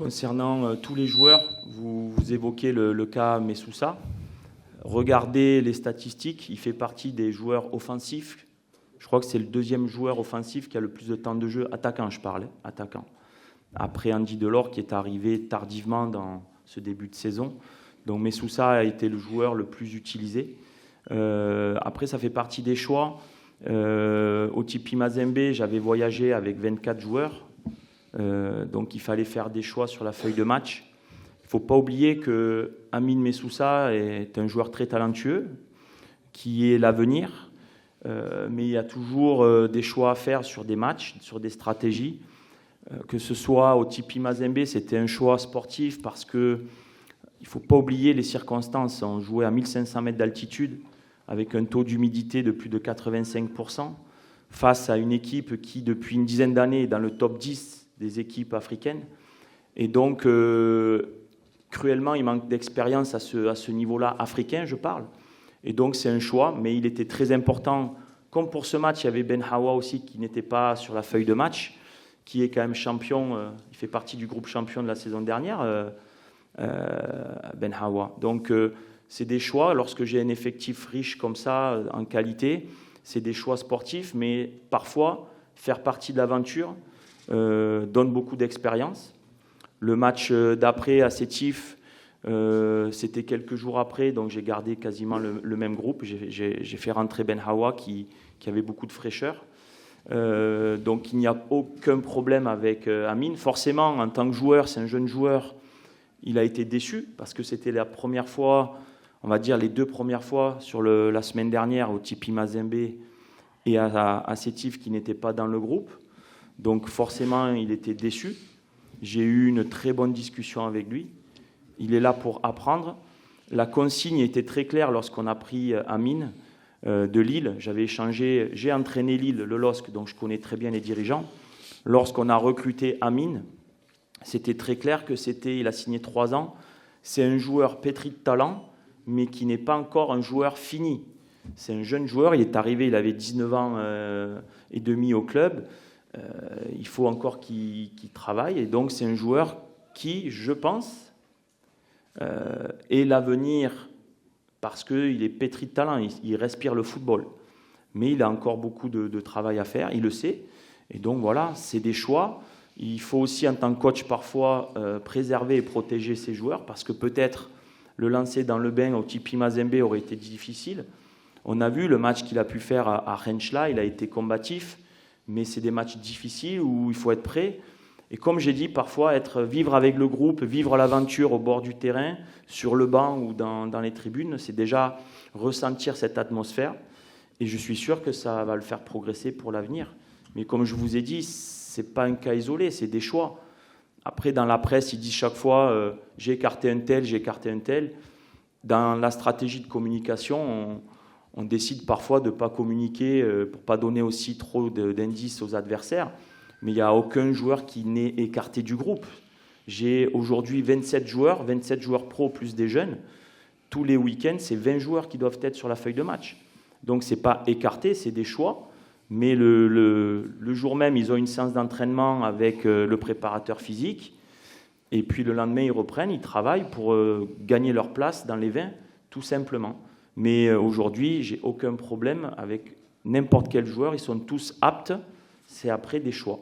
Concernant tous les joueurs, vous évoquez le cas Messoussa. Regardez les statistiques, il fait partie des joueurs offensifs. Je crois que c'est le deuxième joueur offensif qui a le plus de temps de jeu, attaquant je parlais, attaquant. Après Andy Delors qui est arrivé tardivement dans ce début de saison. Donc Messoussa a été le joueur le plus utilisé. Après ça fait partie des choix. Au TP Mazembe, j'avais voyagé avec 24 joueurs. Donc il fallait faire des choix sur la feuille de match. Il ne faut pas oublier que Amine Messoussa est un joueur très talentueux, qui est l'avenir, mais il y a toujours des choix à faire sur des matchs, sur des stratégies. Que ce soit au TP Mazembe, c'était un choix sportif parce que il ne faut pas oublier les circonstances. On jouait à 1500 mètres d'altitude avec un taux d'humidité de plus de 85%, face à une équipe qui, depuis une dizaine d'années, est dans le top 10 des équipes africaines. Et donc, cruellement, il manque d'expérience à ce niveau-là africain, je parle. Et donc, c'est un choix, mais il était très important. Comme pour ce match, il y avait Ben Hawa aussi qui n'était pas sur la feuille de match, qui est quand même champion. Il fait partie du groupe champion de la saison dernière, Ben Hawa. Donc, c'est des choix. Lorsque j'ai un effectif riche comme ça, en qualité, c'est des choix sportifs, mais parfois, faire partie de l'aventure donne beaucoup d'expérience. Le match d'après à Sétif, c'était quelques jours après, donc j'ai gardé quasiment le même groupe. J'ai fait rentrer Ben Hawa qui avait beaucoup de fraîcheur. Donc il n'y a aucun problème avec Amine. Forcément, en tant que joueur, c'est un jeune joueur, il a été déçu parce que c'était la première fois, on va dire les deux premières fois sur la semaine dernière au TP Mazembe et à Sétif qui n'étaient pas dans le groupe. Donc forcément, il était déçu. J'ai eu une très bonne discussion avec lui. Il est là pour apprendre. La consigne était très claire lorsqu'on a pris Amine de Lille. J'ai entraîné Lille, le LOSC, donc je connais très bien les dirigeants. Lorsqu'on a recruté Amine, c'était très clair que il a signé 3 ans. C'est un joueur pétri de talent, mais qui n'est pas encore un joueur fini. C'est un jeune joueur. Il est arrivé, il avait 19 ans et demi au club. Il faut encore qu'il travaille. Et donc, c'est un joueur qui, je pense, est l'avenir parce qu'il est pétri de talent. Il respire le football. Mais il a encore beaucoup de travail à faire. Il le sait. Et donc, voilà, c'est des choix. Il faut aussi, en tant que coach, parfois, préserver et protéger ses joueurs parce que peut-être le lancer dans le bain au TP Mazembe aurait été difficile. On a vu le match qu'il a pu faire à Renchla. Il a été combatif. Mais c'est des matchs difficiles où il faut être prêt. Et comme j'ai dit, parfois, vivre avec le groupe, vivre l'aventure au bord du terrain, sur le banc ou dans les tribunes, c'est déjà ressentir cette atmosphère. Et je suis sûr que ça va le faire progresser pour l'avenir. Mais comme je vous ai dit, ce n'est pas un cas isolé, c'est des choix. Après, dans la presse, ils disent chaque fois j'ai écarté un tel, j'ai écarté un tel. Dans la stratégie de communication, on décide parfois de ne pas communiquer pour ne pas donner aussi trop d'indices aux adversaires. Mais il n'y a aucun joueur qui n'est écarté du groupe. J'ai aujourd'hui 27 joueurs pro plus des jeunes. Tous les week-ends, c'est 20 joueurs qui doivent être sur la feuille de match. Donc ce n'est pas écarté, c'est des choix. Mais le jour même, ils ont une séance d'entraînement avec le préparateur physique. Et puis le lendemain, ils reprennent, ils travaillent pour gagner leur place dans les 20, tout simplement. Mais aujourd'hui, j'ai aucun problème avec n'importe quel joueur. Ils sont tous aptes. C'est après des choix.